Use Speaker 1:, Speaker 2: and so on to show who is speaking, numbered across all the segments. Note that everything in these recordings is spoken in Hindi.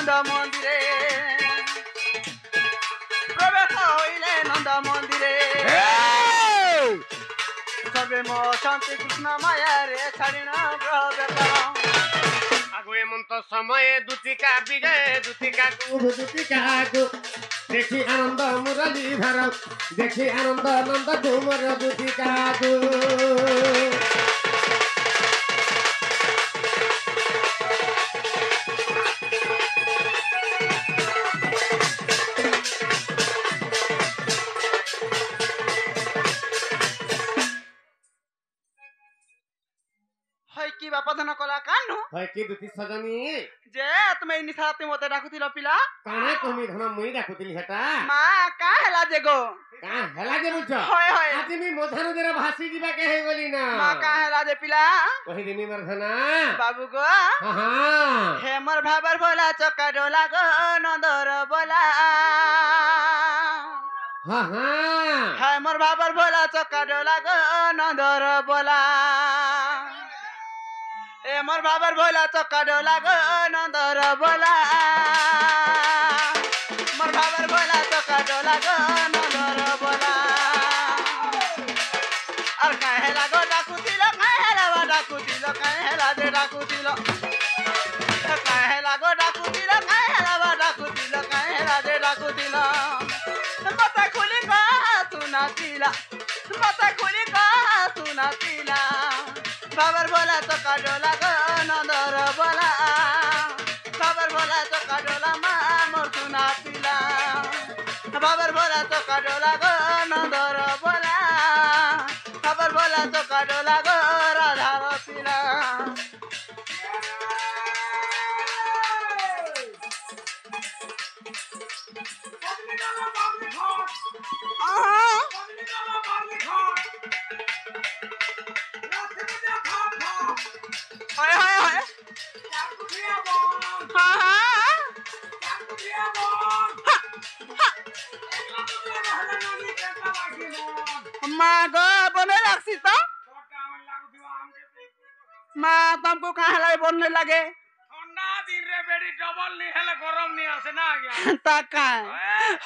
Speaker 1: নন্দ মন্দিরে প্রবেশ হইলে নন্দ মন্দিরে সবে শান্তি কৃষ্ণ মায়ারে ছাড়িন গ্রহ বেপার
Speaker 2: আগু এমন্ত সময়ে দুতিকা বিজয় দুতিকা
Speaker 3: দেখি আনন্দ মুরলী ধর দেখি আনন্দ নন্দ কুমর দুতিকা
Speaker 1: কি বাপাধন কলা কানু
Speaker 3: হয় কি দুতি সজনী
Speaker 1: যে তুমি নিশাতে মতে ডাকুছিল পিলা
Speaker 3: কানে তুমি ধন মুই ডাকুতিলি হেটা
Speaker 1: মা কা হেলা যে গো
Speaker 3: কা হেলা যে বুঝ
Speaker 1: হয় হয়
Speaker 3: আজি মি মধানু দেরা ভাসি দিবা কে হে বলি না
Speaker 1: মা কা হেলা যে পিলা
Speaker 3: কহি দিমি মরধনা
Speaker 1: বাবু গো
Speaker 3: হা হা
Speaker 1: হে মোর ভাবার ভোলা চকা ডোলা গো নন্দর bola
Speaker 3: হা হা
Speaker 1: হে মোর ভাবার ভোলা চকা ডোলা গো নন্দর bola এ মোর ভাবার ভোলা চকা ডোলা গো নন্দর bola মোর ভাবার ভোলা চকা ডোলা গো নন্দর bola আর কাহে লাগো ডাকুতিল কাহে লাগো ডাকুতিল কাহে লাগে ডাকুতিল কাহে লাগো ডাকুতিল কাহে লাগো ডাকুতিল কাহে লাগে ডাকুতিল মাথা খুলি কা সুনাতিলা মাথা খুলি কা সুনাতিলা বাবার ভোলা চকা ডোলা গো নন্দর bola বাবার ভোলা চকা ডোলা মা মোর সুনাতিলা বাবার ভোলা চকা ডোলা গো নন্দর bola বাবার ভোলা চকা ডোলা গো রাধার তিলা হয় হয় হয় মা গো বনে লাগছি তো মা तुमको कहाँ लगे बोलने लगे
Speaker 2: ठंडा दिन रे बेडी डबल नी हेले गरम नी आसे ना आ गया
Speaker 1: ताका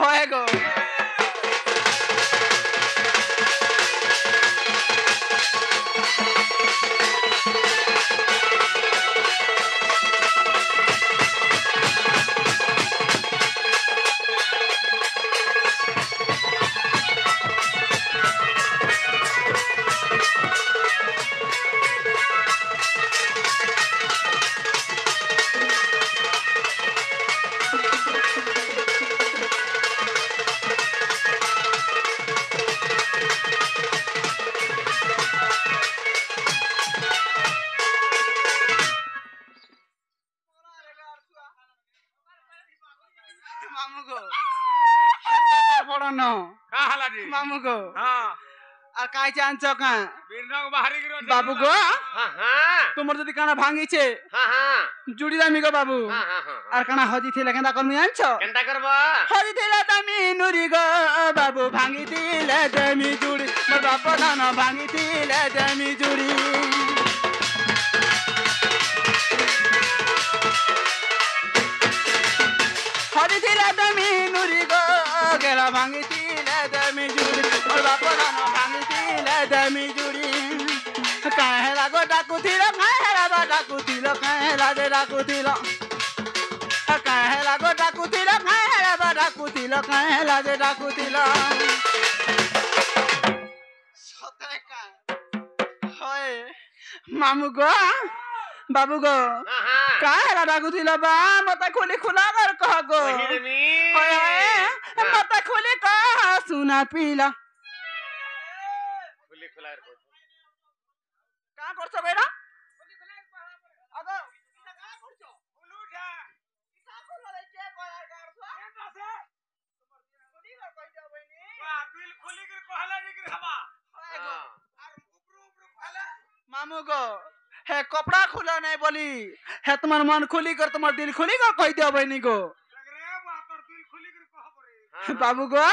Speaker 1: होए गो मामू को पड़नो
Speaker 2: का हला दी
Speaker 1: मामू को
Speaker 2: हां
Speaker 1: আর কাই চানছো কা
Speaker 2: বীরনগ বাহারি গিরো
Speaker 1: বাবু গো
Speaker 2: हां हां
Speaker 1: তোমার যদি কানা ভাঙিছে
Speaker 2: हां हां
Speaker 1: জুড়ি দামি গো বাবু
Speaker 2: हां हां हां
Speaker 1: আর কানা হজি থিলে কেন্দা করমি আনছো
Speaker 2: কেনটা করবা
Speaker 1: হজি থিলে দামি নুরি গো বাবু ভাঙি দিলে দামি জুড়ি মোর বাপ ধান ভাঙি দিলে দামি জুড়ি হজি থিলে দামি নুরি গো গেলা ভাঙি দিলে দামি জুড়ি মোর বাপ ধান ভাঙি দিলে দামি জুড়ি কাহে লাগো ডাকুতিল কাহে লাগো ডাকুতিল কাহে লাগে ডাকুতিল কাহে লাগো ডাকুতিল কাহে লাগো ডাকুতিল কাহে লাগে ডাকুতিল সতে কা হয় মামু গো বাবু গো
Speaker 2: हां हां
Speaker 1: কাহে লাগো ডাকুতিল বা মতা খুলি খুলা কর কহ গো
Speaker 2: কহিরমি
Speaker 1: হয় হয় মতা খুলি কহ সুনা পিলা
Speaker 2: খুলি খোলার কো
Speaker 1: কা করছো বেটা খুলি খুলার আগো এটা কা করছো
Speaker 2: উলুঠা
Speaker 1: ইসা করলে কে কয়ার গাড়ছো
Speaker 2: কেনছে
Speaker 1: তোমার দিন খুলি কর কই যাও বইনি
Speaker 2: বা দিল খুলি গির কহলা নিগির হবা
Speaker 1: হয় গো
Speaker 2: আর উপরু উপরু ফালা
Speaker 1: মামু গো হে কপড়া খুলা নাই বলি হে তোমার মন খুলি কর তোমার দিল খুলি কর কই দিও বইনি গো
Speaker 2: রে বা তোর দিল খুলি গির কহবরে
Speaker 1: বাবু গো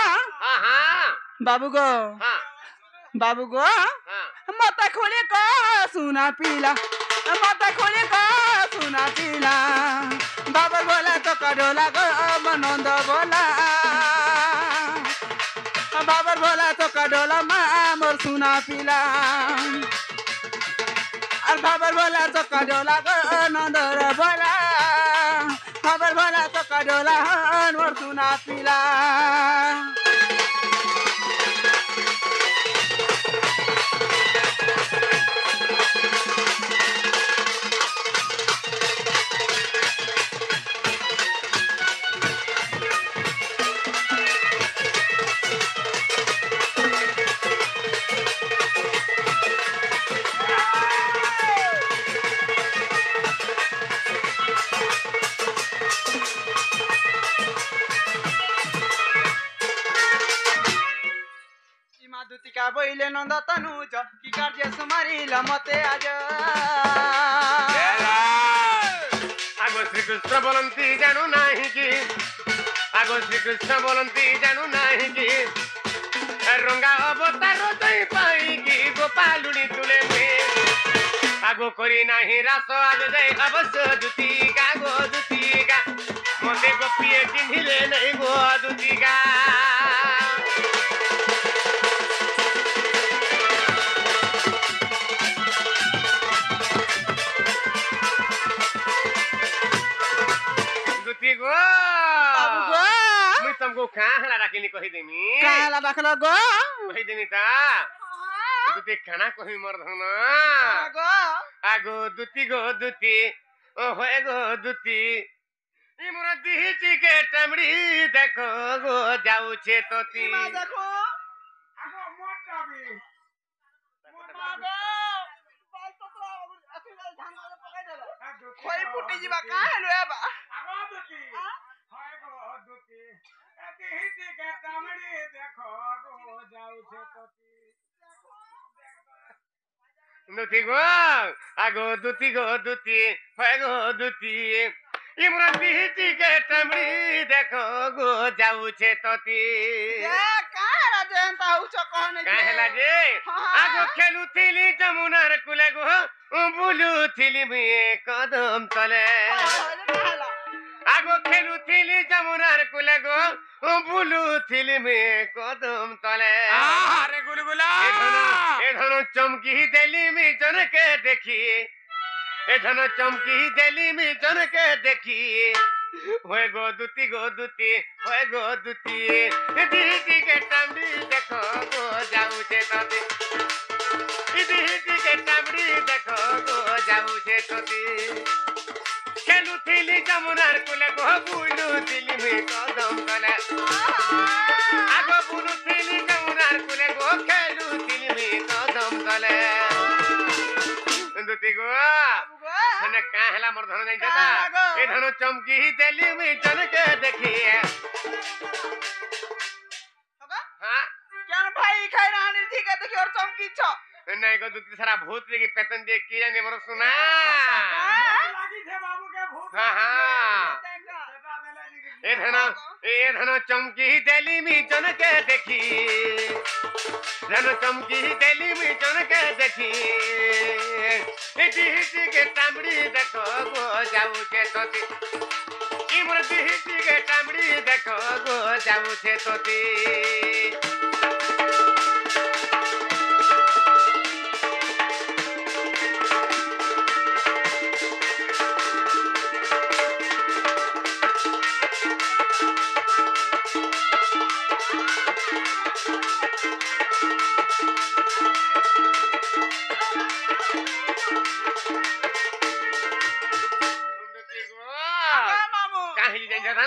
Speaker 2: हां हां
Speaker 1: বাবু গো
Speaker 2: हां
Speaker 1: বাবু গো
Speaker 2: हां
Speaker 1: মাথা খুলি কর সুনা পিলা মাথা খুলি কর সুনা পিলা বাবার বলে তো করো डोला मोर सुना पिला আর খবর বলা চকা ডোলা গো নন্দর বলা খবর বলা চকা ডোলা মোর সুনা পিলা दुतिका बहिले नन्द तनुज कि कार्य सुमारिल मते आज
Speaker 3: आगो श्रीकृष्ण बोलती जानू नाही कि आगो श्रीकृष्ण बोलती जानू नाही कि रंगा अवतार दई पाई कि गोपालुनी तुले आगो करी नाही रास आज जाए अवश्य दुतिका गो दुतिका मते गोपिए चिन्हिले नहीं गो दुतिका तुमको कहाँ राखिनी कही देमी
Speaker 1: काला बाखला गो
Speaker 3: कही देमी ता दुती खाना कही मर्धन आगो दुती गो दुती ओ होए गो दुती इमरा दिहिची के टमड़ी देखो गो जाऊ छे तोती
Speaker 1: देखो
Speaker 2: आगो मोटा भी मोटा
Speaker 1: गो बाल टकरा अथि धान पकाई देला खोई फुटी जीवा का हेलो एबा
Speaker 2: आगो दुती हाय गो दुती दिहिची के टमड़ी देखो गो जाऊ छे तोती
Speaker 3: दुती गो आगो दुती गो दुती होए गो दुती इमरा दिहिची के टमड़ी देखो गो जाऊ छे तोती
Speaker 1: काहेला जेंता उच कहने
Speaker 3: काहेला जे आगो खेलु थिली जमुनार कुले गो बुलु थिली मिए कदम तले आगो खेलु थिली जमुनार कुले गो बुलु थिली मिए कदम तले
Speaker 2: अरे गुलगुला
Speaker 3: ए धनो चमकी देली मी जन के देखी ए धनो चमकी देली मी जन के देखी होए गो दुती होए गो दुती दीदी के टामड़ी देखो गो जाऊ छे तोती दीदी के टामड़ी देखो गो जाऊ छे तोती खेलु थिली जमुनार कुले गो बुलु थिली मी कदम तले आगो बुलु थिली जमुनार कुले गो खेलु थिली मी कदम तले दुती गो हने काहेला मोर धन नहीं जाता ए धनो चमकी देली मी जन के देखी हां
Speaker 1: क्या भाई खाई रानी थी के देखी और चमकी छ
Speaker 3: नहीं को दुती सारा भूत लेके पेतन दे के जाने मोर सुना
Speaker 2: लागी छे बाबू के भूत
Speaker 3: हां हां ए धनो चमकी देली मी जन के देखी धनो चमकी देली मी जन के देखी दिहिची के टामड़ी देखो गो जाऊ छे तोती इमर दिहिची के टामड़ी देखो गो जाऊ छे तोती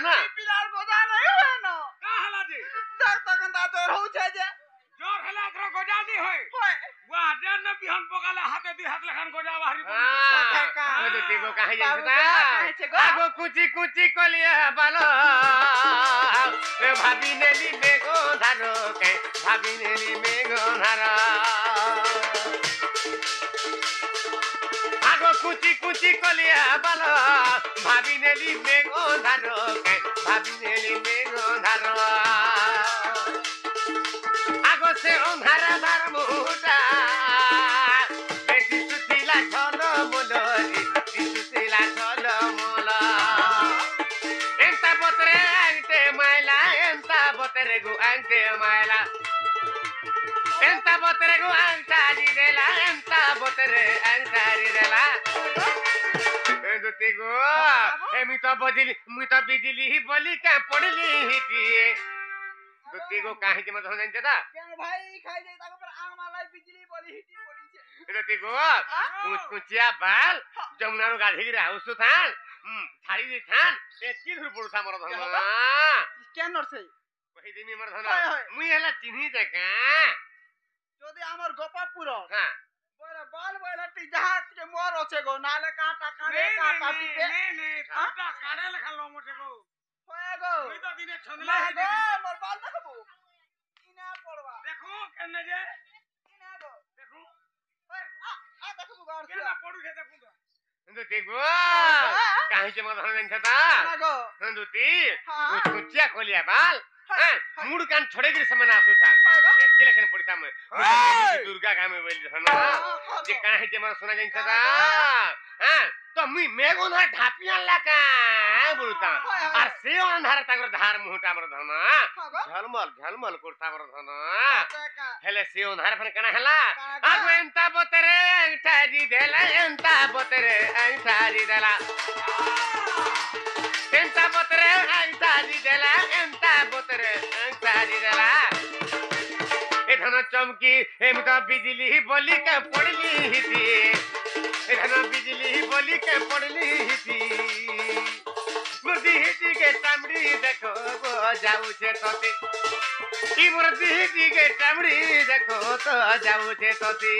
Speaker 3: ना
Speaker 1: पिलार गोदा नहीं है ना
Speaker 2: का हला जी
Speaker 1: तक जोर हो छे जे
Speaker 2: जोर हला थरो गोजा दी होय वा जन न बिहन पकाला हाथे दी हाथ लखन गोजा बाहरी
Speaker 3: ओ दुती गो काहे जाता आगो कुची कुची कलिया बालो रे भाभी नेली मेगो धारो के भाभी नेली मेगो धारो आगो कुची कुची कलिया बालो भाभी नेली मेगो धारो के भाभी नेली मेगो धारो आगो से ओंधारा धार मुटा बेटी सुतिला झलो मोलरी सुतिला झलो मोला एंता बोतरे आंते मायला एंता बोतरे गु आंते मायला बोतरे को अंतारी देला एंता बोतरे अंतारी देला दुती को ए मी तो बिजली ही बोली का पड़ली हिती दुती को काहे जे मत हो जान दा
Speaker 1: केन भाई खाई जाई ताको पर आम मालाई बिजली बोली हिटी पड़ी छे
Speaker 3: दुती को कुचिया बाल जमुनारो गाधी गिरा उसु थान छाड़ी दे थान ए की धुर पड़ुसा मोर धन
Speaker 1: केन नरसे
Speaker 3: कहि दिनी मोर धन मुई हला चिन्ही जका
Speaker 1: যদি আমার গোপাপুর
Speaker 3: हां
Speaker 1: বলে বল বলে টি জাহাজ के मोर আছে गो नाले काटा काने काटा টিপে
Speaker 2: नहीं काटा काड़े लेखा लो मोटे को
Speaker 1: होए गो
Speaker 2: তুই তো দিনে ছনলে
Speaker 1: না
Speaker 2: হেডে
Speaker 1: গো মোর বাল দেখবো ইনা পড়বা
Speaker 2: দেখো কেনে যে
Speaker 1: ইনা গো
Speaker 2: দেখো
Speaker 1: ওই আ দেখবো গো
Speaker 2: কেনে পড়ু কে দেখো তো
Speaker 3: दुती को काहे जे मत हो जान दा
Speaker 1: না गो
Speaker 3: दुती
Speaker 1: हां
Speaker 3: कुचिया खोलिया बाल मुड़ कान छोड़े गिर समय आसु था
Speaker 1: हां
Speaker 3: एक लेखन पड़ता मैं दुर्गा का में बोली था ना जे काहे जे मत सुना जान दा हां तो मुई मेगो ना ढापिया लका बोलता और से अंधार ताकर धार मुहटा हमर धन झलमल करता हमर धन हेले से अंधार फन कना हला आगो एंता बोतरे अंठाजी देला एंता बोतरे अंठाजी देला एंता बोतरे अंठाजी देला एंता बोतरे अंठाजी देला ए धन चमकी एम तो बिजली बोली के पड़ली हिती ए धन बिजली बोली के पड़ली हिती मुर्दी हिती के चामड़ी देखो गो जाऊ छे तोती की मुर्दी हिती के चामड़ी देखो तो जाऊ छे तोती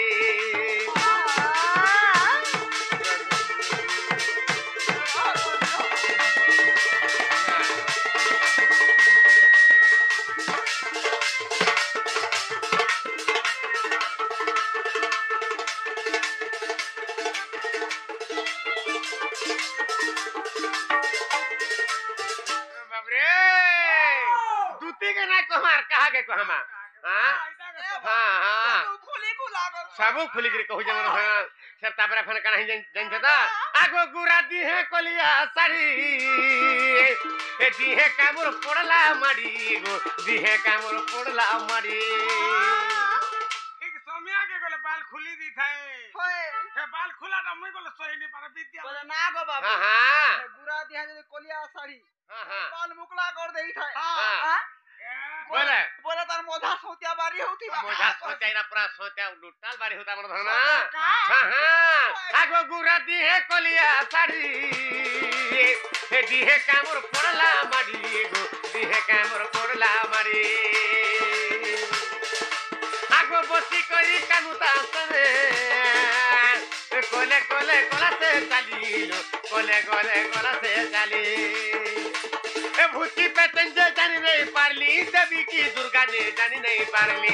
Speaker 3: के कहमा हां हां हां
Speaker 1: खुली खुला गो
Speaker 3: सबु खुली गिर कहू जमन हां सब तापरा फन कना जन जदा आगो गुरा दी है कलिया साड़ी ए दी है कामर पड़ला माड़ी गो दी है कामर पड़ला माड़ी
Speaker 2: एक समय आगे गले बाल खुली दी थाए
Speaker 1: होए
Speaker 2: हे बाल खुला त मुई गले सही नहीं पारे विद्या
Speaker 1: बोले ना गो बाबू
Speaker 3: हां हां
Speaker 1: गुरा दिया जे कलिया साड़ी
Speaker 3: हां हां
Speaker 1: बाल मुकला कर देई थाए
Speaker 3: हां बोले
Speaker 1: बोले तार मोधा सोतिया बारी होती
Speaker 3: मोधा सोचाइना पूरा सोचा लुटाल बारी होता मन धना हां हां आगो गुरा दी है कलिया साड़ी हे दी है कामर पड़ला माड़ी गो दी है कामर पड़ला माड़ी आगो बसी करी कानुता सने कोले कोले कोला से चाली कोले कोले कोला से चाली ए भूती पे तंजे जानी नहीं पारली देवी की दुर्गा ने जानी नहीं पारली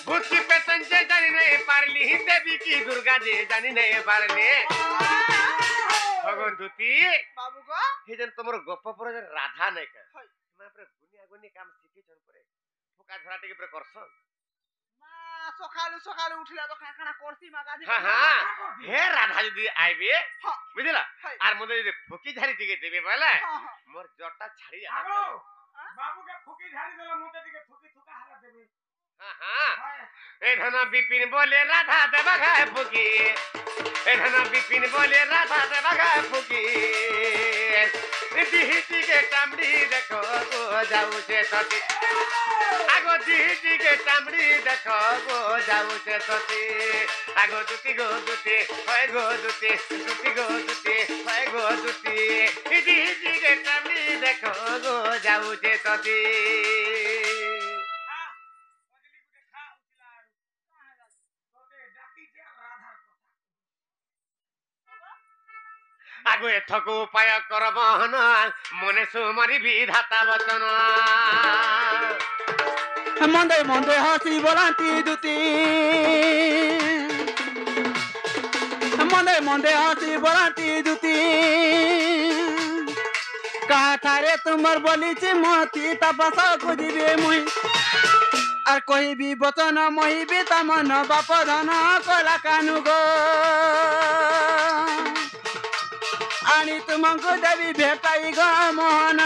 Speaker 3: भूती पे तंजे जानी नहीं पारली देवी की दुर्गा ने जानी नहीं पारली भगवान दुती
Speaker 1: बाबू को
Speaker 3: हे जन तमरो गप्प पर राधा नहीं के मैं पर गुनिया गुनी काम सीखी जन पर फुका झराटे के पर करसन
Speaker 1: मा सकालु सकालु उठिला तो खाना करसी मागाजी
Speaker 3: हां हां हे राधा जदी आइबे
Speaker 1: हां
Speaker 3: बुझला आर मदे जदी फुकी झारी दिके देबे बोले
Speaker 1: हां
Speaker 3: मोर जटा छाड़ी
Speaker 2: आगो बाबू के फुकी झाड़ी देला मोते दिके फुकी थुका हाला देबे
Speaker 3: हां हां ए धना बिपिन बोले राधा देबा खाए फुकी ए धना बिपिन बोले राधा देबा खाए फुकी दी हिती के चामड़ी देखो गो जाऊ से सती आगो दी हिती के चामड़ी देखो गो जाऊ से सती आगो दुती गो दुती होय गो दुती दुती गो दुती होय गो दुती दी हिती के चामड़ी देखो गो जाऊ से सती आगो एथको उपाय करबहन मने सुमरी विधाता वचन
Speaker 1: मंदे मंदे हसी बोलांती दुती मंदे मंदे हसी बोलांती दुती काठारे तुमर बोली ची मोती तपसा खुजिबे मुई আর কহিবি বচন মহিবি তমন বাপ ধন কলা কানু গো আনি তুমଙ୍କୁ দেবি ভেটাই গো মোহন